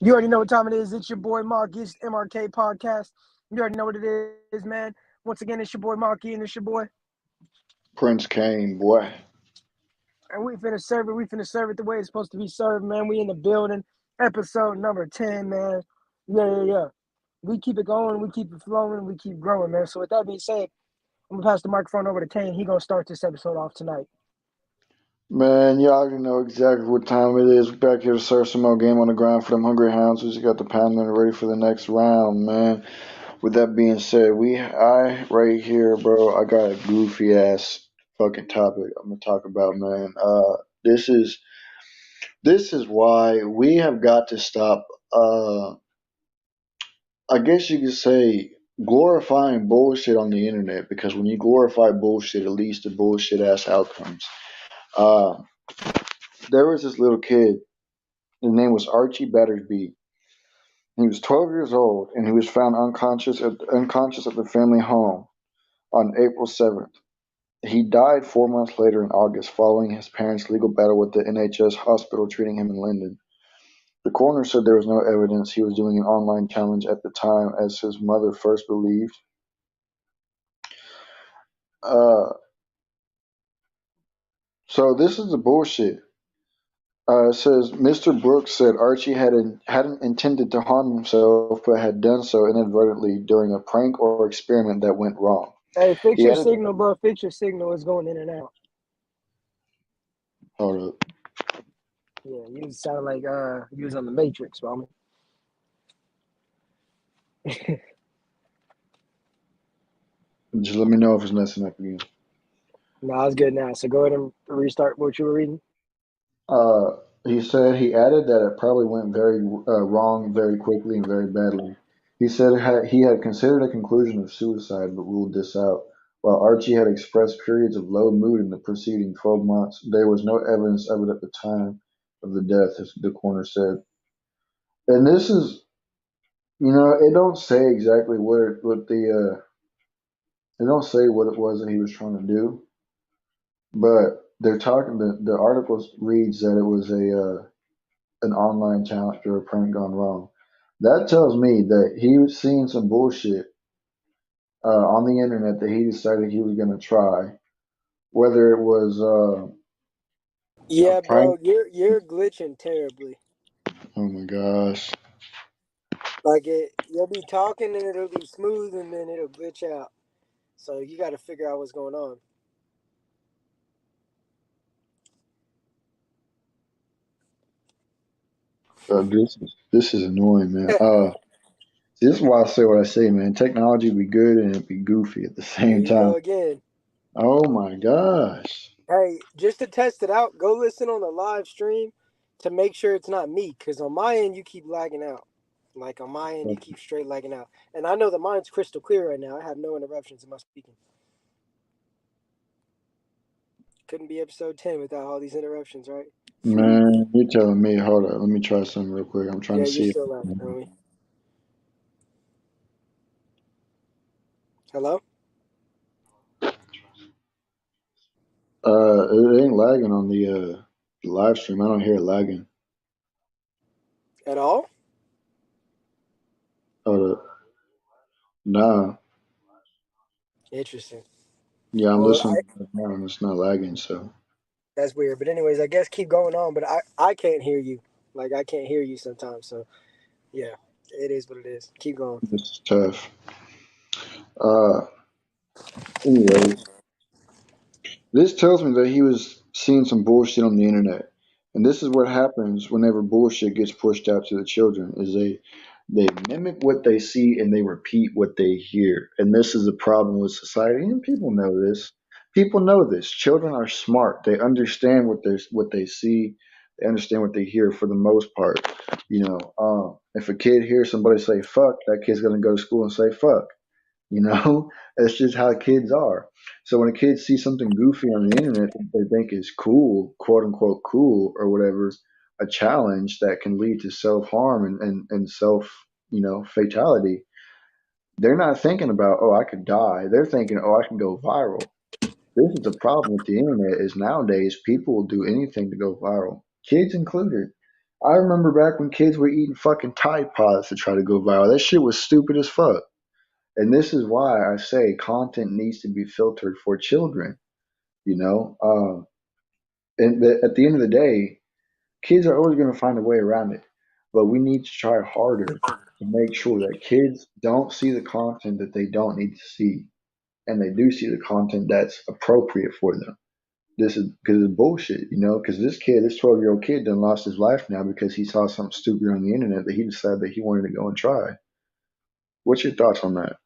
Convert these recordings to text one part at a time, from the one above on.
You already know what time it is. It's your boy Mark. It's MRK podcast. You already know what it is, man. Once again, it's your boy Marky and it's your boy. Prince Kane, boy. And we finna serve it. We finna serve it the way it's supposed to be served, man. We in the building. Episode number 10, man. Yeah. We keep it going. We keep it flowing. We keep growing, man. So with that being said, I'm going to pass the microphone over to Kane. He going to start this episode off tonight. Man, y'all already know exactly what time it is. We're back here to serve some more game on the ground for them hungry hounds. We just got the pound and ready for the next round, man. With that being said, I right here, bro, I got a goofy ass fucking topic I'm gonna talk about, man. This is why we have got to stop. I guess you could say glorifying bullshit on the internet, because when you glorify bullshit, it leads to bullshit ass outcomes. Uh, there was this little kid. His name was Archie Battersby. He was 12 years old, and he was found unconscious at the family home on April 7th. He died 4 months later in August, following his parents' legal battle with the NHS hospital treating him in London. The coroner said there was no evidence he was doing an online challenge at the time, as his mother first believed. Uh, so this is the bullshit. It says Mr. Brooks said Archie hadn't intended to harm himself, but had done so inadvertently during a prank or experiment that went wrong. Hey, fix He your added, signal, bro. Fix your signal. It's going in and out. hold up, Yeah, you sound like you was on the Matrix, homie. just let me know if it's messing up again. No, it's good now. So go ahead and restart what you were reading. Uh, he said he added that it probably went very wrong very quickly and very badly. He said he had considered a conclusion of suicide but ruled this out. While Archie had expressed periods of low mood in the preceding 12 months, there was no evidence of it at the time of the death, as the coroner said. And this is, it don't say exactly it don't say what it was that he was trying to do, but they're talking. The article reads that it was an online challenge or a prank gone wrong. That tells me that he was seeing some bullshit on the internet that he decided he was going to try. Whether it was a Yeah, prank. bro, you're glitching terribly. Oh my gosh. Like you'll be talking and it'll be smooth and then it'll glitch out. So you got to figure out what's going on. This is annoying, man. This is why I say what I say, man. Technology be good and it be goofy at the Here same you go time. again. Oh my gosh. Hey, just to test it out, go listen on the live stream to make sure it's not me. Because on my end, you keep lagging out. Like on my end, you keep straight lagging out. And I know that mine's crystal clear right now. I have no interruptions in my speaking. Couldn't be episode 10 without all these interruptions, right? Man, you're telling me. Hold on. Let me try something real quick. I'm trying Yeah, to you're see. still lagging, homie. Hello? It ain't lagging on the live stream. I don't hear it lagging. At all? Hold up. Nah. Interesting. Yeah, I'm Well, listening now and it's not lagging, so. that's weird. But anyways, I guess keep going on. But I can't hear you. Like I can't hear you sometimes. So yeah, it is what it is. Keep going. This is tough. Uh, anyways, this tells me that he was seeing some bullshit on the internet. And this is what happens whenever bullshit gets pushed out to the children, is they mimic what they see and they repeat what they hear. And this is a problem with society. And people know this. People know this. Children are smart. They understand what they see. They understand what they hear for the most part. If a kid hears somebody say fuck, that kid's gonna go to school and say fuck. That's just how kids are. So when a kid sees something goofy on the internet that they think is cool, quote unquote cool or whatever, a challenge that can lead to self harm and self, fatality, they're not thinking about, oh, I could die. They're thinking, oh, I can go viral. This is the problem with the internet, is nowadays people will do anything to go viral, kids included. I remember back when kids were eating fucking Tide Pods to try to go viral. That shit was stupid as fuck. And this is why I say content needs to be filtered for children. You know, at the end of the day, kids are always going to find a way around it, but we need to try harder to make sure that kids don't see the content that they don't need to see, and they do see the content that's appropriate for them. This is because it's bullshit, you know. Because this 12-year-old kid, done lost his life now because he saw something stupid on the internet that he decided that he wanted to go and try. What's your thoughts on that?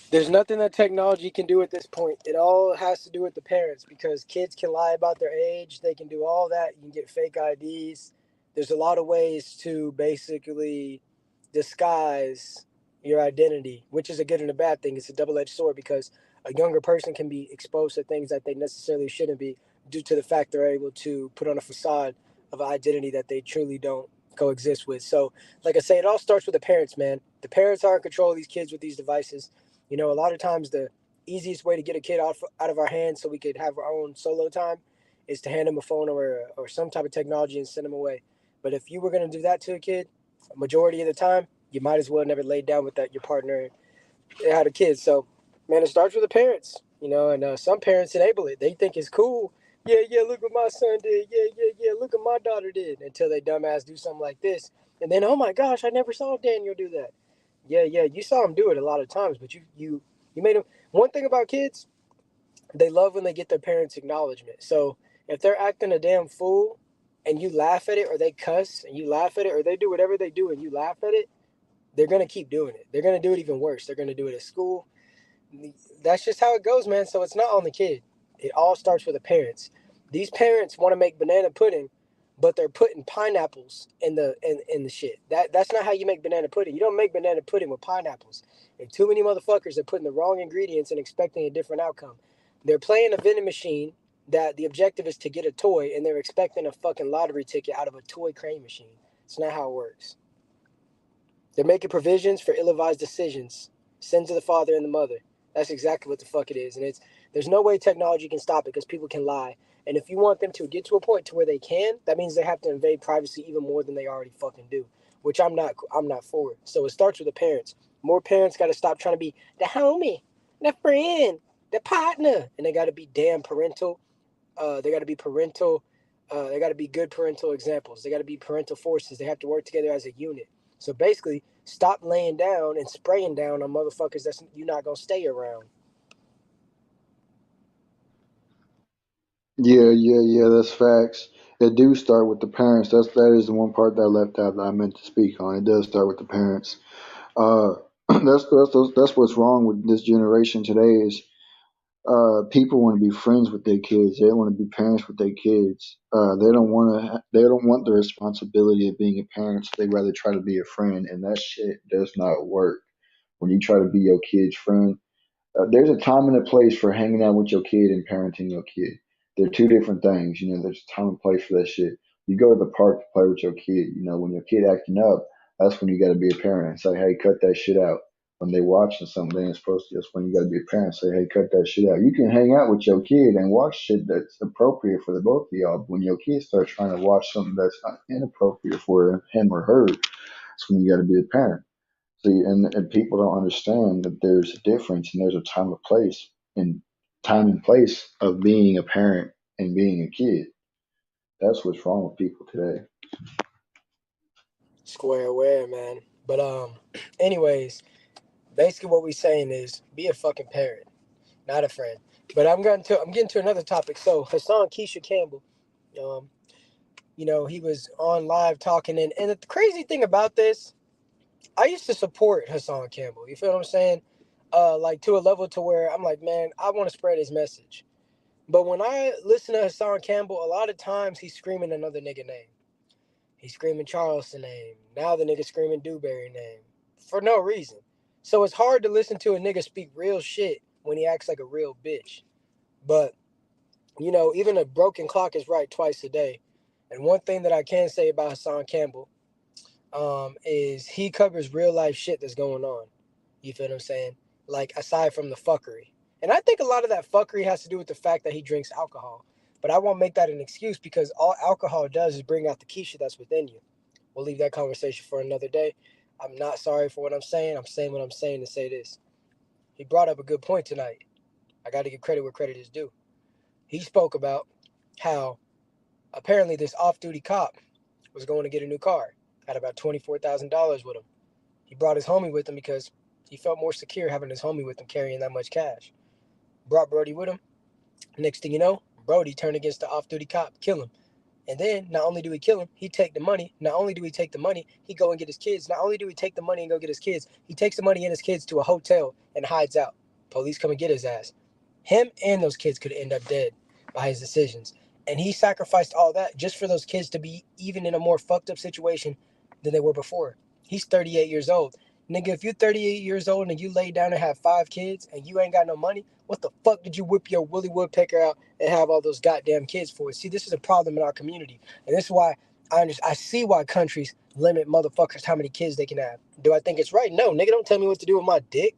There's nothing that technology can do at this point. It all has to do with the parents because kids can lie about their age. They can do all that. You can get fake IDs. There's a lot of ways to basically disguise your identity, which is a good and a bad thing. It's a double edged sword because a younger person can be exposed to things that they necessarily shouldn't be due to the fact they're able to put on a facade of an identity that they truly don't coexist with. So, like I say, it all starts with the parents, man. The parents are in control of these kids with these devices. You know, a lot of times the easiest way to get a kid out of our hands so we could have our own solo time is to hand them a phone or some type of technology and send them away. But if you were going to do that to a kid, a majority of the time, you might as well never lay down with that your partner and had a kid. So, man, it starts with the parents, you know, and some parents enable it. They think it's cool. Yeah, yeah, look what my son did. Yeah, yeah, yeah, look what my daughter did. Until they dumbass do something like this. And then, oh my gosh, I never saw Daniel do that. Yeah, yeah, you saw him do it a lot of times, but you made him. One thing about kids, they love when they get their parents' acknowledgement. So if they're acting a damn fool, and you laugh at it, or they cuss and you laugh at it, or they do whatever they do and you laugh at it, they're gonna keep doing it. They're gonna do it even worse. They're gonna do it at school. That's just how it goes, man. So it's not on the kid. It all starts with the parents. These parents want to make banana pudding, but they're putting pineapples in the shit. That's not how you make banana pudding. You don't make banana pudding with pineapples. And too many motherfuckers are putting the wrong ingredients and expecting a different outcome. They're playing a vending machine that the objective is to get a toy, and they're expecting a fucking lottery ticket out of a toy crane machine. It's not how it works. They're making provisions for ill-advised decisions, sins of the father and the mother. That's exactly what the fuck it is, and it's there's no way technology can stop it because people can lie. And if you want them to get to a point to where they can, that means they have to invade privacy even more than they already fucking do, which I'm not for it. So it starts with the parents. More parents got to stop trying to be the homie, the friend, the partner, and they got to be damn parental. They got to be parental. They got to be good parental examples. They got to be parental forces. They have to work together as a unit. So basically, stop laying down and spraying down on motherfuckers that's you're not gonna stay around. Yeah, yeah, yeah. That's facts. It do start with the parents. That is the one part that I left out that I meant to speak on. It does start with the parents. Uh, that's what's wrong with this generation today is people want to be friends with their kids. They want to be parents with their kids. They don't want to. They don't want the responsibility of being a parent. So they rather try to be a friend, and that shit does not work. When you try to be your kid's friend, there's a time and a place for hanging out with your kid and parenting your kid. They're two different things. You know, there's a time and place for that shit. You go to the park to play with your kid. You know, when your kid acting up, that's when you got to be a parent and say, hey, cut that shit out. When they watching something they ain't supposed to, that's when you got to be a parent and say, hey, cut that shit out. You can hang out with your kid and watch shit that's appropriate for the both of y'all. But when your kid starts trying to watch something that's not inappropriate for him or her, that's when you got to be a parent. See, and people don't understand that there's a difference and there's a time and place and time and place of being a parent and being a kid. That's what's wrong with people today. Square aware, man. But anyways, basically what we're saying is be a fucking parent, not a friend. But I'm getting to another topic. So Hassan Keisha Campbell, um, you know, he was on live talking, and the crazy thing about this, I used to support Hassan Campbell. You feel what I'm saying? Like to a level to where I'm like, man, I want to spread his message. But when I listen to Hassan Campbell, a lot of times he's screaming another nigga name. He's screaming Charleston name. Now the nigga screaming Dewberry name. For no reason. So it's hard to listen to a nigga speak real shit when he acts like a real bitch. But, you know, even a broken clock is right twice a day. And one thing that I can say about Hassan Campbell is he covers real life shit that's going on. You feel what I'm saying? Like aside from the fuckery. And I think a lot of that fuckery has to do with the fact that he drinks alcohol. But I won't make that an excuse because all alcohol does is bring out the Keisha that's within you. We'll leave that conversation for another day. I'm not sorry for what I'm saying. I'm saying what I'm saying to say this. He brought up a good point tonight. I got to give credit where credit is due. He spoke about how apparently this off duty cop was going to get a new car, had about $24,000 with him. He brought his homie with him because he felt more secure having his homie with him carrying that much cash. Brought Brody with him. Next thing you know, Brody turned against the off duty cop, kill him. And then not only do we kill him, he take the money. Not only do we take the money, he go and get his kids. Not only do we take the money and go get his kids, he takes the money and his kids to a hotel and hides out. Police come and get his ass. Him and those kids could end up dead by his decisions. And he sacrificed all that just for those kids to be even in a more fucked up situation than they were before. He's 38 years old. Nigga, if you're 38 years old and you lay down and have 5 kids and you ain't got no money, what the fuck did you whip your Willy Woodpecker out and have all those goddamn kids for? See, this is a problem in our community. And this is why I see why countries limit motherfuckers how many kids they can have. Do I think it's right? No, nigga, don't tell me what to do with my dick.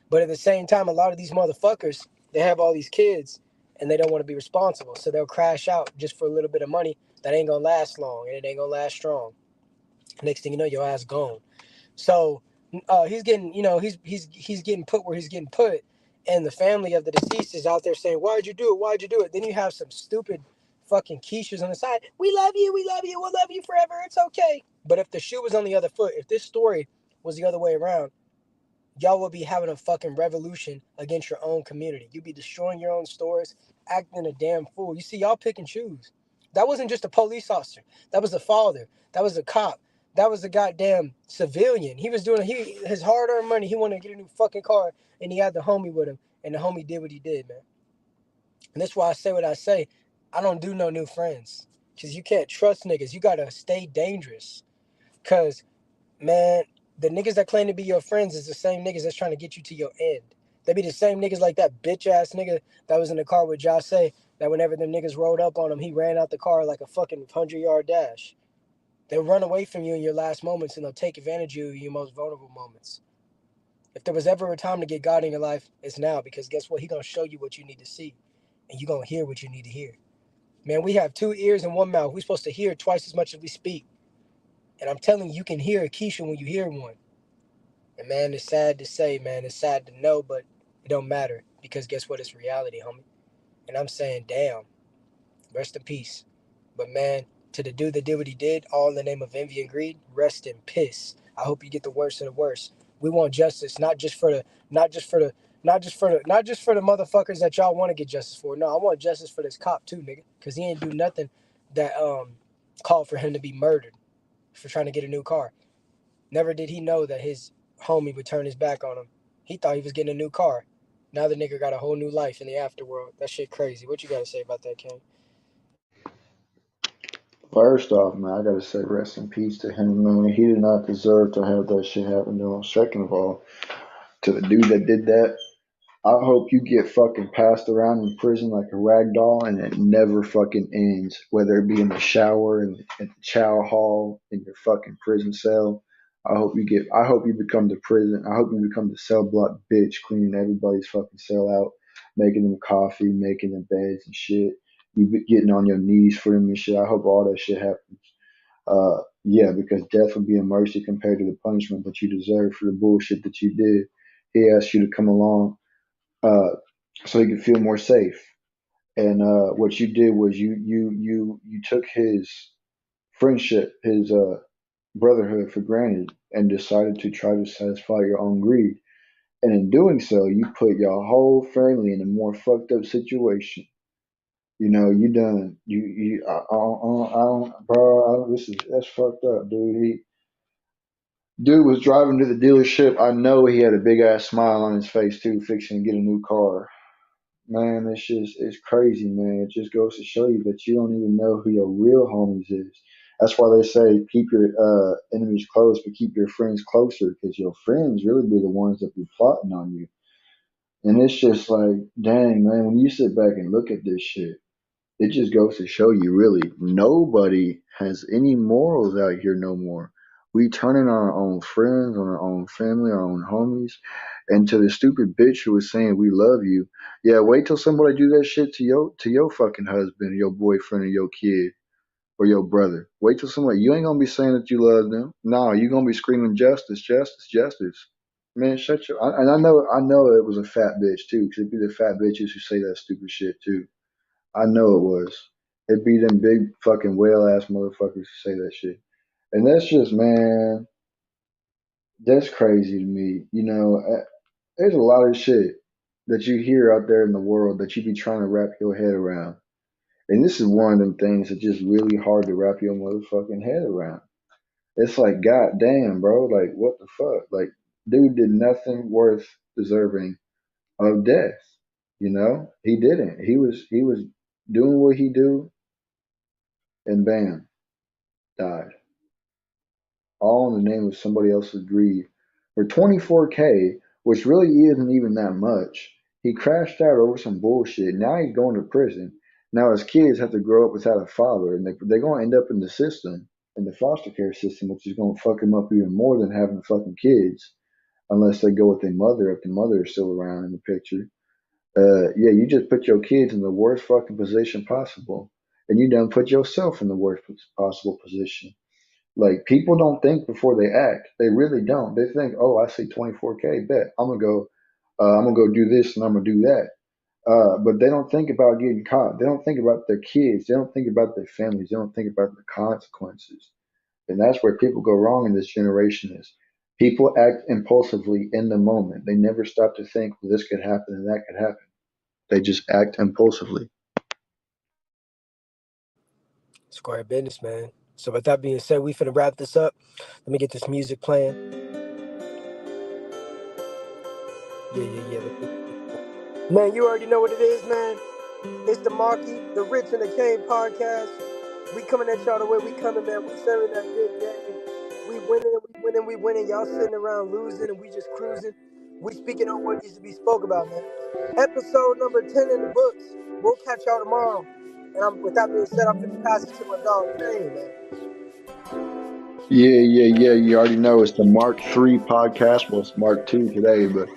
But at the same time, a lot of these motherfuckers, they have all these kids and they don't want to be responsible. So they'll crash out just for a little bit of money that ain't gonna last long and it ain't gonna last strong. Next thing you know, your ass gone. So he's getting, he's getting put where he's getting put, and the family of the deceased is out there saying, "Why'd you do it? Why'd you do it?" Then you have some stupid fucking quiches on the side. We love you, we'll love you forever. It's okay. But if the shoe was on the other foot, if this story was the other way around, y'all will be having a fucking revolution against your own community. You'd be destroying your own stores, acting a damn fool. You see, y'all pick and choose. That wasn't just a police officer. That was the father. That was the cop. That was the goddamn civilian. He was doing his hard-earned money. He wanted to get a new fucking car, and he had the homie with him, and the homie did what he did, man. And that's why I say what I say. I don't do no new friends, cause you can't trust niggas. You gotta stay dangerous, cause man, the niggas that claim to be your friends is the same niggas that's trying to get you to your end. They be the same niggas like that bitch ass nigga that was in the car with Josh Say, that whenever them niggas rolled up on him, he ran out the car like a fucking 100-yard dash. They'll run away from you in your last moments and they'll take advantage of you in your most vulnerable moments. If there was ever a time to get God in your life, it's now, because guess what? He gonna show you what you need to see and you gonna hear what you need to hear. Man, we have 2 ears and 1 mouth. We supposed to hear twice as much as we speak. And I'm telling you, you can hear a Keisha when you hear one. And man, it's sad to say, man, it's sad to know, but it don't matter because guess what? It's reality, homie. And I'm saying, damn, rest in peace. But man, to the dude that did what he did, all in the name of envy and greed, rest in piss. I hope you get the worst of the worst. We want justice, not just for the motherfuckers that y'all want to get justice for. No, I want justice for this cop too, nigga, because he ain't do nothing that called for him to be murdered for trying to get a new car. Never did he know that his homie would turn his back on him. He thought he was getting a new car. Now the nigga got a whole new life in the afterworld. That shit crazy. What you gotta say about that, King? First off, man, I gotta say rest in peace to him, man. He did not deserve to have that shit happen to him. Second of all, to the dude that did that, I hope you get fucking passed around in prison like a rag doll and it never fucking ends. Whether it be in the shower, in the chow hall, in your fucking prison cell. I hope you become the prison. I hope you become the cell block bitch, cleaning everybody's fucking cell out, making them coffee, making them beds and shit. You be getting on your knees for them and shit. I hope all that shit happens. Yeah, because death would be a mercy compared to the punishment that you deserve for the bullshit that you did. He asked you to come along uh, so he could feel more safe. And what you did was you took his friendship, his brotherhood for granted, and decided to try to satisfy your own greed. And in doing so, you put your whole family in a more fucked up situation. You know, you done bro. That's fucked up, dude. Dude was driving to the dealership. I know he had a big ass smile on his face too, fixing to get a new car. Man, it's crazy, man. It just goes to show you that you don't even know who your real homies is. That's why they say keep your enemies close, but keep your friends closer, because your friends really be the ones that be plotting on you. And it's just like, dang, man, when you sit back and look at this shit, it just goes to show you really nobody has any morals out here no more. We turning our own friends, on our own family, our own homies, and to the stupid bitch who was saying we love you. Yeah, wait till somebody do that shit to your fucking husband, or your boyfriend, or your kid, or your brother. Wait till somebody. You ain't gonna be saying that you love them. No, you gonna be screaming justice, justice, justice. Man, shut your. And I know it was a fat bitch too, because it'd be the fat bitches who say that stupid shit too. I know it was. It'd be them big fucking whale ass motherfuckers who say that shit. And that's just, man, that's crazy to me. There's a lot of shit that you hear out there in the world that you be trying to wrap your head around. And this is one of them things that's just really hard to wrap your motherfucking head around. It's like, god damn, bro, like what the fuck? Like, dude did nothing worth deserving of death. He didn't. He was doing what he do, and bam, died. All in the name of somebody else's greed. For 24K, which really isn't even that much, he crashed out over some bullshit. Now he's going to prison. Now his kids have to grow up without a father, and they're going to end up in the system, in the foster care system, which is going to fuck him up even more than having fucking kids, unless they go with their mother, if the mother is still around in the picture. Yeah, you just put your kids in the worst fucking position possible, and you done put yourself in the worst possible position. Like, people don't think before they act. They really don't. They think, oh, I see 24K, bet I'm gonna go do this and I'm gonna do that. But they don't think about getting caught. They don't think about their kids. They don't think about their families. They don't think about the consequences. And that's where people go wrong in this generation is people act impulsively in the moment. They never stop to think, well, this could happen and that could happen. They just act impulsively. Square business, man. So with that being said, we finna wrap this up. Let me get this music playing. Yeah. Man, you already know what it is, man. It's the Marky, the Rich and the Kane podcast. We coming at y'all the way we coming, man. We serving that good game. We winning. Y'all sitting around losing and we just cruising. We speaking on what needs to be spoke about, man. Episode number 10 in the books. We'll catch y'all tomorrow. And with that being said, I'm finna pass it to my dog Kane, man. Yeah. You already know it's the Mark 3 podcast. Well, it's Mark 2 today, but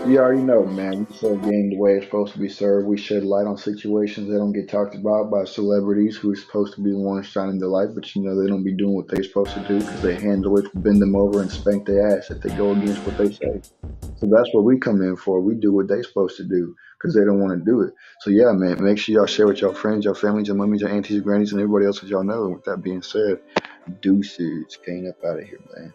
you already know, man. We serve game the way it's supposed to be served. We shed light on situations that don't get talked about by celebrities who are supposed to be the ones shining the light, but they don't be doing what they're supposed to do because they handle it, bend them over, and spank their ass if they go against what they say. So that's what we come in for. We do what they supposed to do because they don't want to do it. So yeah, man, make sure y'all share with your friends, your families, your mummies, your aunties, your grannies, and everybody else that y'all know. And with that being said, deuces. Came up out of here, man.